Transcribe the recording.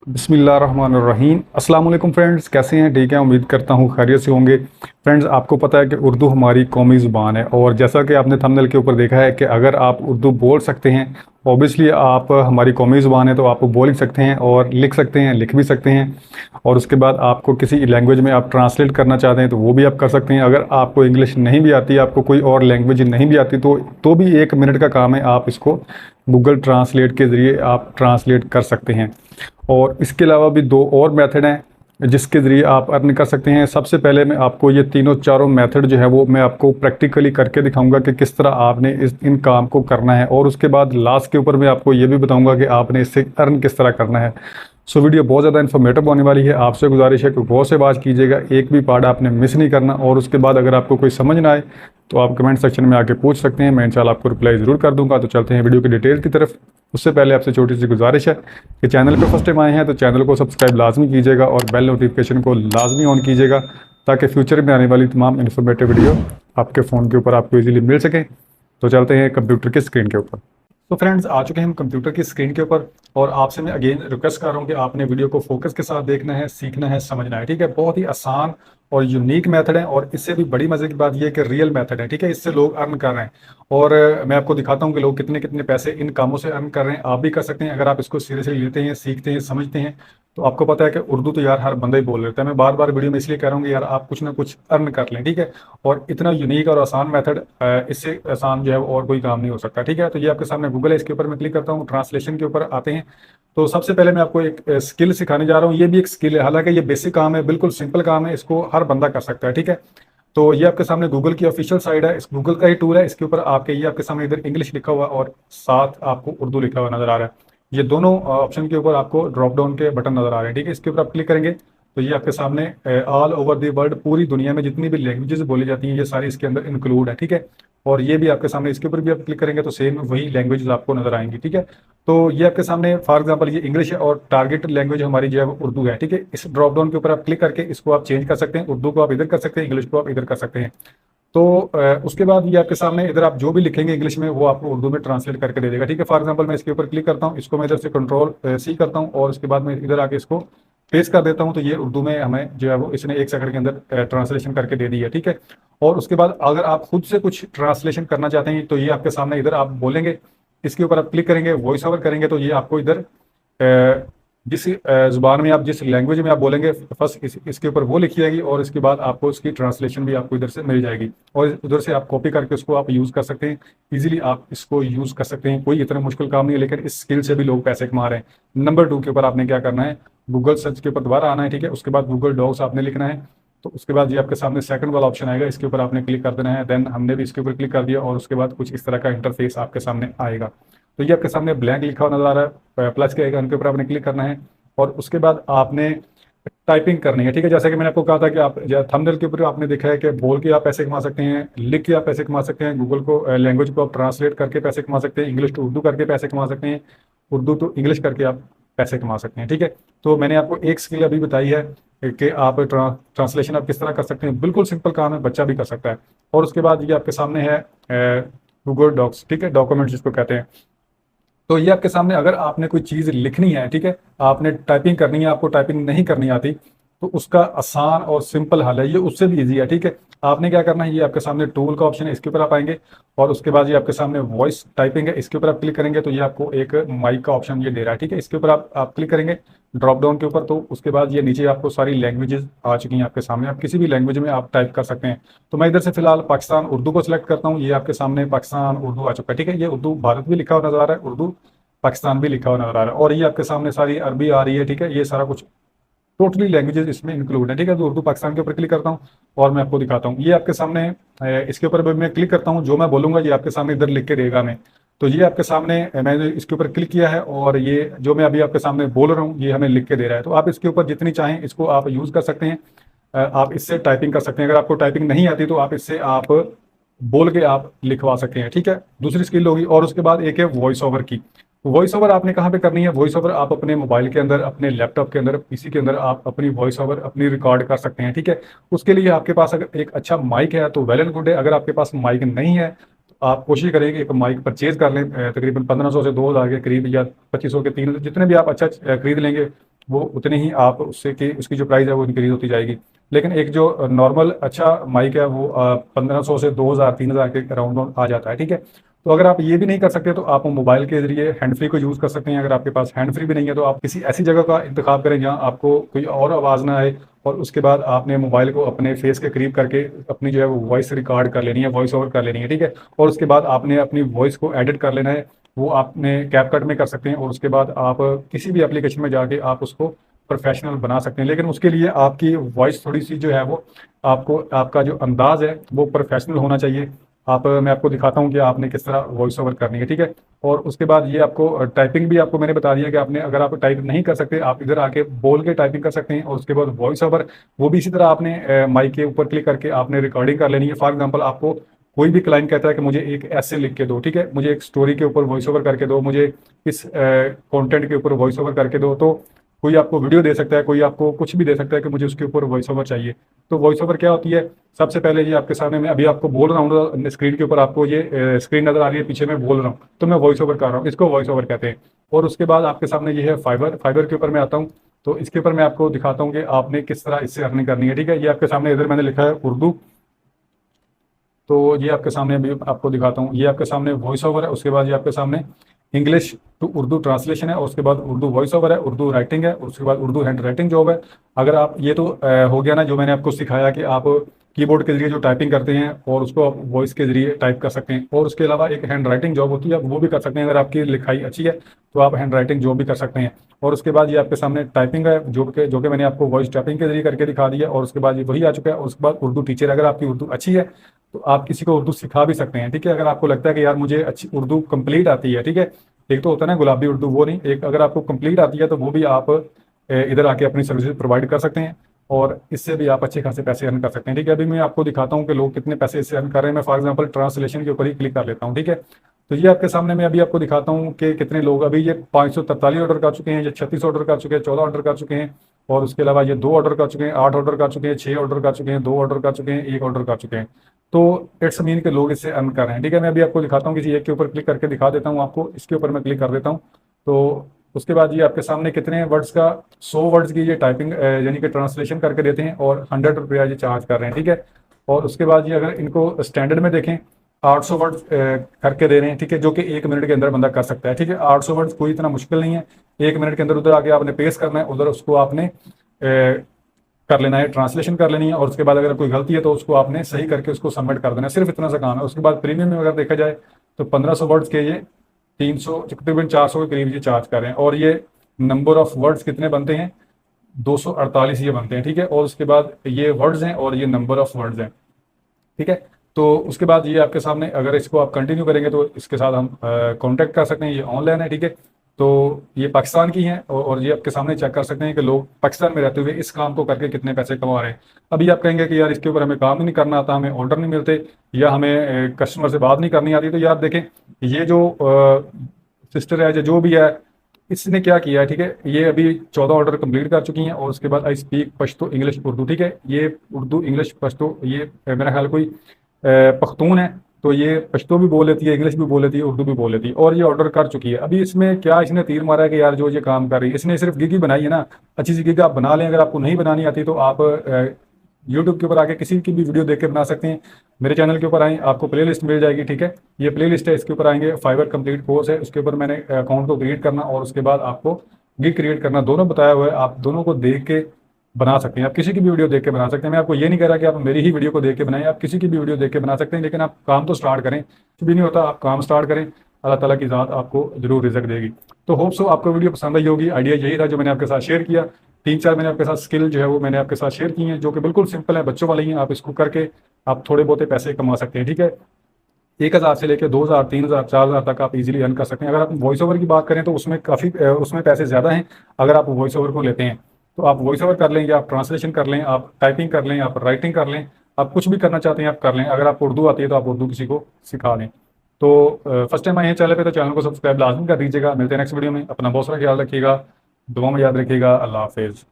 बिस्मिल्लाहिर्रहमानिर्रहीम। अस्सलाम वालेकुम फ्रेंड्स, कैसे हैं? ठीक है, उम्मीद करता हूँ खैरियत से होंगे। फ्रेंड्स, आपको पता है कि उर्दू हमारी कौमी ज़ुबान है और जैसा कि आपने थंबनेल के ऊपर देखा है कि अगर आप उर्दू बोल सकते हैं, ऑब्वियसली आप हमारी कौमी ज़ुबान है तो आप बोल ही सकते हैं और लिख सकते हैं, लिख भी सकते हैं। और उसके बाद आपको किसी लैंग्वेज में आप ट्रांसलेट करना चाहते हैं तो वो भी आप कर सकते हैं। अगर आपको इंग्लिश नहीं भी आती, आपको कोई और लैंग्वेज नहीं भी आती तो भी 1 मिनट का काम है, आप इसको गूगल ट्रांसलेट के ज़रिए आप ट्रांसलेट कर सकते हैं। और इसके अलावा भी दो और मेथड हैं जिसके ज़रिए आप अर्न कर सकते हैं। सबसे पहले मैं आपको ये तीनों चारों मेथड जो है वो मैं आपको प्रैक्टिकली करके दिखाऊंगा कि किस तरह आपने इन काम को करना है, और उसके बाद लास्ट के ऊपर मैं आपको ये भी बताऊंगा कि आपने इससे अर्न किस तरह करना है। सो वीडियो बहुत ज़्यादा इन्फॉर्मेटिव होने वाली है। आपसे गुजारिश है कि गौर से बात कीजिएगा, एक भी पार्ट आपने मिस नहीं करना। और उसके बाद अगर आपको कोई समझ ना आए तो आप कमेंट सेक्शन में आके पूछ सकते हैं, मैं इंशाल्लाह आपको रिप्लाई ज़रूर कर दूंगा। तो चलते हैं वीडियो की डिटेल की तरफ। उससे पहले आपसे छोटी सी गुजारिश है कि चैनल पे फर्स्ट टाइम आए हैं तो चैनल को सब्सक्राइब लाजमी कीजिएगा और बेल नोटिफिकेशन को लाजमी ऑन कीजिएगा, ताकि फ्यूचर में आने वाली तमाम इन्फॉर्मेटिव वीडियो आपके फ़ोन के ऊपर आपको ईजिली मिल सकें। तो चलते हैं कंप्यूटर की स्क्रीन के ऊपर। तो फ्रेंड्स, आ चुके हैं हम कंप्यूटर की स्क्रीन के ऊपर और आपसे मैं अगेन रिक्वेस्ट कर रहा हूँ कि आपने वीडियो को फोकस के साथ देखना है, सीखना है, समझना है। ठीक है, बहुत ही आसान और यूनिक मेथड है और इससे भी बड़ी मजे की बात यह है कि रियल मेथड है। ठीक है, इससे लोग अर्न कर रहे हैं और मैं आपको दिखाता हूँ कि लोग कितने कितने पैसे इन कामों से अर्न कर रहे हैं। आप भी कर सकते हैं अगर आप इसको सीरियसली लेते हैं, सीखते हैं, समझते हैं। तो आपको पता है कि उर्दू तो यार हर बंदा ही बोल लेता है। मैं बार बार वीडियो में इसलिए कह रहा हूँ कि यार आप कुछ ना कुछ अर्न कर लें। ठीक है, और इतना यूनिक और आसान मेथड, इससे आसान जो है और कोई काम नहीं हो सकता। ठीक है, तो ये आपके सामने गूगल है, इसके ऊपर मैं क्लिक करता हूँ, ट्रांसलेशन के ऊपर आते हैं। तो सबसे पहले मैं आपको एक स्किल सिखाने जा रहा हूँ। ये भी एक स्किल है, हालांकि ये बेसिक काम है, बिल्कुल सिंपल काम है, इसको हर बंदा कर सकता है। ठीक है, तो ये आपके सामने गूगल की ऑफिशियल साइट है, इस गूगल का ही टूल है। इसके ऊपर आपके ये आपके सामने इधर इंग्लिश लिखा हुआ और साथ आपको उर्दू लिखा हुआ नजर आ रहा है। ये दोनों ऑप्शन के ऊपर आपको ड्रॉप डाउन के बटन नजर आ रहे हैं। ठीक है, इसके ऊपर आप क्लिक करेंगे तो ये आपके सामने ऑल ओवर द वर्ल्ड, पूरी दुनिया में जितनी भी लैंग्वेजेस बोली जाती हैं ये सारी इसके अंदर इंक्लूड है। ठीक है, और ये भी आपके सामने, इसके ऊपर भी आप क्लिक करेंगे तो सेम वही लैंग्वेजेस आपको नजर आएंगी। ठीक है, तो ये आपके सामने फॉर एग्जांपल ये इंग्लिश है और टारगेट लैंग्वेज हमारी जो है वो उर्दू है। ठीक है, इस ड्रॉप डाउन के ऊपर आप क्लिक करके इसको आप चेंज कर सकते हैं, उर्दू को आप इधर कर सकते हैं, इंग्लिश को आप इधर कर सकते हैं। तो उसके बाद ये आपके सामने इधर आप जो भी लिखेंगे इंग्लिश में वो आपको उर्दू में ट्रांसलेट करके दे देगा। ठीक है, फॉर एग्जांपल मैं इसके ऊपर क्लिक करता हूँ, इसको मैं इधर से कंट्रोल सी करता हूँ और उसके बाद मैं इधर आके इसको पेस्ट कर देता हूँ। तो ये उर्दू में हमें जो है वो इसने 1 सेकंड के अंदर ट्रांसलेशन करके दे दी है। ठीक है, और उसके बाद अगर आप खुद से कुछ ट्रांसलेशन करना चाहते हैं तो ये आपके सामने इधर आप बोलेंगे, इसके ऊपर आप क्लिक करेंगे, वॉइस ओवर करेंगे तो ये आपको इधर जिस जुबान में आप, जिस लैंग्वेज में आप बोलेंगे फर्स्ट इसके ऊपर वो लिखी जाएगी और इसके बाद आपको उसकी ट्रांसलेशन भी आपको इधर से मिल जाएगी और उधर से आप कॉपी करके उसको आप यूज़ कर सकते हैं। इजीली आप इसको यूज़ कर सकते हैं, कोई इतना मुश्किल काम नहीं है, लेकिन इस स्किल से भी लोग पैसे कमा रहे हैं। नंबर 2 के ऊपर आपने क्या करना है, गूगल सर्च के ऊपर दोबारा आना है। ठीक है, उसके बाद गूगल डॉक्स आपने लिखना है। तो उसके बाद ये आपके सामने सेकंड वाला ऑप्शन आएगा, इसके ऊपर आपने क्लिक कर देना है। देन हमने भी इसके ऊपर क्लिक कर दिया और उसके बाद कुछ इस तरह का इंटरफेस आपके सामने आएगा। तो ये आपके सामने ब्लैंक लिखा हुआ नजर आ रहा है, प्लस के आइकन के ऊपर आपने क्लिक करना है और उसके बाद आपने टाइपिंग करनी है। ठीक है, जैसा कि मैंने आपको कहा था कि आप थंबनेल के ऊपर आपने देखा है कि बोल के आप पैसे कमा सकते हैं, लिख के आप पैसे कमा सकते हैं, गूगल को लैंग्वेज को आप ट्रांसलेट करके पैसे कमा सकते हैं, इंग्लिश टू उर्दू करके पैसे कमा सकते हैं, उर्दू टू इंग्लिश करके आप पैसे कमा सकते हैं। ठीक है, तो मैंने आपको एक स्किल अभी बताई है कि आप ट्रांसलेशन आप किस तरह कर सकते हैं, बिल्कुल सिंपल काम है, बच्चा भी कर सकता है। और उसके बाद ये आपके सामने है गूगल डॉक्स। ठीक है, डॉक्यूमेंट जिसको कहते हैं। तो ये आपके सामने अगर आपने कोई चीज़ लिखनी है, ठीक है, आपने टाइपिंग करनी है, आपको टाइपिंग नहीं करनी आती, तो उसका आसान और सिंपल हल है, ये उससे भी इजी है। ठीक है, आपने क्या करना है, ये आपके सामने टूल का ऑप्शन है, इसके ऊपर आप आएंगे और उसके बाद ये आपके सामने वॉइस टाइपिंग है, इसके ऊपर आप क्लिक करेंगे तो ये आपको एक माइक का ऑप्शन ये दे रहा है। ठीक है, इसके ऊपर आप क्लिक करेंगे ड्रॉप डाउन के ऊपर, तो उसके बाद ये नीचे आपको सारी लैंग्वेजेस आ चुकी हैं आपके सामने, आप किसी भी लैंग्वेज में आप टाइप कर सकते हैं। तो मैं इधर से फिलहाल पाकिस्तान उर्दू को सिलेक्ट करता हूँ, ये आपके सामने पाकिस्तान उर्दू आ चुका है। ठीक है, ये उर्दू भारत भी लिखा हुआ नजर आ रहा है, उर्दू पाकिस्तान भी लिखा हुआ नजर आ रहा है और ये आपके सामने सारी अरबी आ रही है। ठीक है, ये सारा कुछ टोटली लैंग्वेजेस इसमें इंक्लूड है। ठीक है, तो उर्दू पाकिस्तान के ऊपर क्लिक करता हूँ और मैं आपको दिखाता हूँ। ये आपके सामने इसके ऊपर मैं क्लिक करता हूँ, जो मैं बोलूंगा ये आपके सामने इधर लिख के देगा हमें। तो ये आपके सामने मैंने इसके ऊपर क्लिक किया है और ये जो मैं अभी आपके सामने बोल रहा हूँ ये हमें लिख के दे रहा है। तो आप इसके ऊपर जितनी चाहें इसको आप यूज़ कर सकते हैं, आप इससे टाइपिंग कर सकते हैं। अगर आपको टाइपिंग नहीं आती तो आप इससे आप बोल के आप लिखवा सकते हैं। ठीक है, दूसरी स्किल होगी। और उसके बाद एक है वॉइस ओवर की। वॉइस ओवर आपने कहाँ पे करनी है, वॉइस ओवर आप अपने मोबाइल के अंदर, अपने लैपटॉप के अंदर, पीसी के अंदर आप अपनी वॉइस ओवर अपनी रिकॉर्ड कर सकते हैं। ठीक है, उसके लिए आपके पास अगर एक अच्छा माइक है तो वेल एंड गुड है। अगर आपके पास माइक नहीं है तो आप कोशिश करें कि एक माइक परचेज कर लें, तकरीबन 1500 से 2000 के करीब या 2500 के 3 जितने भी आप अच्छा खरीद लेंगे वो उतनी ही आप उससे कि उसकी जो प्राइस है वो इंक्रीज होती जाएगी। लेकिन एक जो नॉर्मल अच्छा माइक है वो 1500 से 2000 3000 के अराउंड आ जाता है, ठीक है। तो अगर आप ये भी नहीं कर सकते तो आप मोबाइल के जरिए हैंड फ्री को यूज़ कर सकते हैं। अगर आपके पास हैंड फ्री भी नहीं है तो आप किसी ऐसी जगह का इंतखाब करें जहाँ आपको कोई और आवाज़ ना आए, और उसके बाद आपने मोबाइल को अपने फेस के करीब करके अपनी जो है वो वॉइस रिकॉर्ड कर लेनी है, वॉइस ओवर कर लेनी है, ठीक है। और उसके बाद आपने अपनी वॉइस को एडिट कर लेना है, वो आपने कैपकट में कर सकते हैं, और उसके बाद आप किसी भी एप्लीकेशन में जाके आप उसको प्रोफेशनल बना सकते हैं। लेकिन उसके लिए आपकी वॉइस थोड़ी सी जो है वो आपको, आपका जो अंदाज है वो प्रोफेशनल होना चाहिए। मैं आपको दिखाता हूँ कि आपने किस तरह वॉइस ओवर करनी है, ठीक है। और उसके बाद ये आपको टाइपिंग भी आपको मैंने बता दिया कि आपने, अगर आप टाइप नहीं कर सकते आप इधर आके बोल के टाइपिंग कर सकते हैं। और उसके बाद वॉइस ओवर वो भी इसी तरह आपने माइक के ऊपर क्लिक करके आपने रिकॉर्डिंग कर लेनी है। फॉर एग्जाम्पल आपको कोई भी क्लाइंट कहता है कि मुझे एक ऐसे लिख के दो, ठीक है, मुझे एक स्टोरी के ऊपर वॉइस ओवर करके दो, मुझे इस कंटेंट के ऊपर वॉइस ओवर करके दो, तो कोई आपको वीडियो दे सकता है, कोई आपको कुछ भी दे सकता है कि मुझे उसके ऊपर वॉइस ओवर चाहिए। तो वॉइस ओवर क्या होती है, सबसे पहले ये आपके सामने मैं अभी आपको बोल रहा हूँ, स्क्रीन के ऊपर आपको ये स्क्रीन नजर आ रही है, पीछे मैं बोल रहा हूँ तो मैं वॉइस ओवर कर रहा हूँ, इसको वॉइस ओवर कहते हैं। और उसके बाद आपके सामने ये है फाइबर, फाइबर के ऊपर मैं आता हूँ। तो इसके ऊपर मैं आपको दिखाता हूँ कि आपने किस तरह इससे अर्निंग करनी है, ठीक है। ये आपके सामने इधर मैंने लिखा है उर्दू, तो ये आपके सामने अभी आपको दिखाता हूँ। ये आपके सामने वॉइस ओवर है, उसके बाद ये आपके सामने इंग्लिश टू उर्दू ट्रांसलेशन है, और उसके बाद उर्दू वॉइस ओवर है, उर्दू राइटिंग है, उसके बाद उर्दू हैंड राइटिंग जॉब है। अगर आप ये तो हो गया ना जो मैंने आपको सिखाया कि आप कीबोर्ड के जरिए जो टाइपिंग करते हैं और उसको आप वॉइस के जरिए टाइप कर सकते हैं। और उसके अलावा एक हैंड राइटिंग जॉब होती है, आप वो भी कर सकते हैं। अगर आपकी लिखाई अच्छी है तो आप हैंड राइटिंग जॉब भी कर सकते हैं। और उसके बाद ये आपके सामने टाइपिंग है जो कि मैंने आपको वॉइस टाइपिंग के जरिए करके दिखा दिया, और उसके बाद ये वही आ चुका है। और उसके बाद उर्दू टीचर, अगर आपकी उर्दू अच्छी है तो आप किसी को उर्दू सिखा भी सकते हैं, ठीक है। अगर आपको लगता है कि यार मुझे अच्छी उर्दू कंप्लीट आती है, ठीक है, एक तो होता है ना गुलाबी उर्दू, वो नहीं, एक अगर आपको कंप्लीट आती है तो वो भी आप इधर आके अपनी सर्विसेज प्रोवाइड कर सकते हैं, और इससे भी आप अच्छे खासे पैसे अर्न कर सकते हैं, ठीक है। अभी मैं आपको दिखाता हूँ कि लोग कितने पैसे इससे अर्न कर रहे हैं। मैं फॉर एग्जांपल ट्रांसलेशन के ऊपर ही क्लिक कर लेता हूँ, ठीक है। तो ये आपके सामने मैं अभी आपको दिखाता हूँ कि कितने लोग अभी ये 543 ऑर्डर कर चुके हैं, ये 36 ऑर्डर कर चुके हैं, 14 ऑर्डर कर चुके हैं, और उसके अलावा ये 2 ऑर्डर कर चुके हैं, 8 ऑर्डर कर चुके हैं, 6 ऑर्डर कर चुके हैं, 2 ऑर्डर कर चुके हैं, 1 ऑर्डर कर चुके हैं। तो इट्स मीन के लोग इससे अर्न कर रहे हैं, ठीक है। मैं अभी आपको दिखाता हूँ, किसी एक के ऊपर क्लिक करके दिखा देता हूँ आपको। इसके ऊपर मैं क्लिक कर देता हूँ, तो उसके बाद ये आपके सामने कितने वर्ड्स का, 100 वर्ड्स की ये टाइपिंग यानी कि ट्रांसलेशन करके देते हैं, और 100 रुपया ये चार्ज कर रहे हैं, ठीक है। और उसके बाद ये अगर इनको स्टैंडर्ड में देखें 800 वर्ड्स करके दे रहे हैं, ठीक है, जो कि 1 मिनट के अंदर बंदा कर सकता है, ठीक है। 800 वर्ड्स कोई इतना मुश्किल नहीं है, 1 मिनट के अंदर उधर आके आपने पेस्ट करना है, उधर उसको आपने कर लेना है, ट्रांसलेशन कर लेनी है, और उसके बाद अगर कोई गलती है तो उसको आपने सही करके उसको सबमिट कर देना है। सिर्फ इतना सा काम है। उसके बाद प्रीमियम में अगर देखा जाए तो 1500 वर्ड्स के ये 300 तकरीबन 400 के करीब ये चार्ज कर रहे हैं, और ये नंबर ऑफ वर्ड्स कितने बनते हैं, 248 ये बनते हैं, ठीक है। और उसके बाद ये वर्ड्स हैं और ये नंबर ऑफ वर्ड्स हैं, ठीक है। तो उसके बाद ये आपके सामने, अगर इसको आप कंटिन्यू करेंगे तो इसके साथ हम कांटेक्ट कर सकते हैं। ये ऑनलाइन है, ठीक है। तो ये पाकिस्तान की हैं, और ये आपके सामने चेक कर सकते हैं कि लोग पाकिस्तान में रहते हुए इस काम को करके कितने पैसे कमा रहे हैं। अभी आप कहेंगे कि यार इसके ऊपर हमें काम ही नहीं करना आता, हमें ऑर्डर नहीं मिलते, या हमें कस्टमर से बात नहीं करनी आती। तो यार देखें, ये जो सिस्टर है, जो भी है, इसने क्या किया है, ठीक है, ये अभी 14 ऑर्डर कंप्लीट कर चुकी हैं। और उसके बाद I speak Pashto English Urdu, ठीक है, ये उर्दू इंग्लिश पश्तो, ये मेरा ख्याल कोई पख्तून है, तो ये पश्तो भी बोल लेती है, इंग्लिश भी बोल लेती है, उर्दू भी बोल लेती है, और ये ऑर्डर कर चुकी है। अभी इसमें क्या इसने तीर मारा है कि यार जो ये काम कर रही है, इसने सिर्फ गिग ही बनाई है ना, अच्छी सी गिग आप बना लें। अगर आपको नहीं बनानी आती तो आप यूट्यूब के ऊपर आके किसी की भी वीडियो देख के बना सकते हैं। मेरे चैनल के ऊपर आए, आपको प्लेलिस्ट मिल जाएगी, ठीक है, ये प्लेलिस्ट है, इसके ऊपर आएंगे, फाइबर कंप्लीट कोर्स है, उसके ऊपर मैंने अकाउंट को क्रिएट करना और उसके बाद आपको गिग क्रिएट करना दोनों बताया हुआ है। आप दोनों को देख के बना सकते हैं, आप किसी की भी वीडियो देख के बना सकते हैं। मैं आपको ये नहीं कह रहा कि आप मेरी ही वीडियो को देख के बनाएं, आप किसी की भी वीडियो देख के बना सकते हैं, लेकिन आप काम तो स्टार्ट करें, कुछ भी नहीं होता, आप काम स्टार्ट करें, अल्लाह ताला की ज़ात आपको जरूर रिजक देगी। तो होप सो आपको वीडियो पसंद आई होगी। आइडिया यही था जो मैंने आपके साथ शेयर किया। 3-4 मैंने आपके साथ स्किल जो है वो मैंने आपके साथ शेयर की हैं, जो कि बिल्कुल सिंपल है, बच्चों वाली हैं। आप इसको करके आप थोड़े बहुते पैसे कमा सकते हैं, ठीक है। 1000 से लेकर 2000 3000 4000 तक आप इजीली अर्न कर सकते हैं। अगर आप वॉइस ओवर की बात करें तो उसमें काफ़ी उसमें पैसे ज़्यादा हैं। अगर आप वॉइस ओवर को लेते हैं तो आप वॉइस ओवर कर लें, या आप ट्रांसलेशन कर लें, आप टाइपिंग कर लें, आप राइटिंग कर लें, आप कुछ भी करना चाहते हैं आप कर लें। अगर आपको उर्दू आती है तो आप उर्दू किसी को सिखा लें। तो फर्स्ट टाइम आए हैं चैनल पे तो चैनल को सब्सक्राइब लाजमी कर दीजिएगा। मिलते हैं नेक्स्ट वीडियो में। अपना बहुत सारा ख्याल रखिएगा, दुआ में याद रखिएगा। अल्लाह हाफिज़।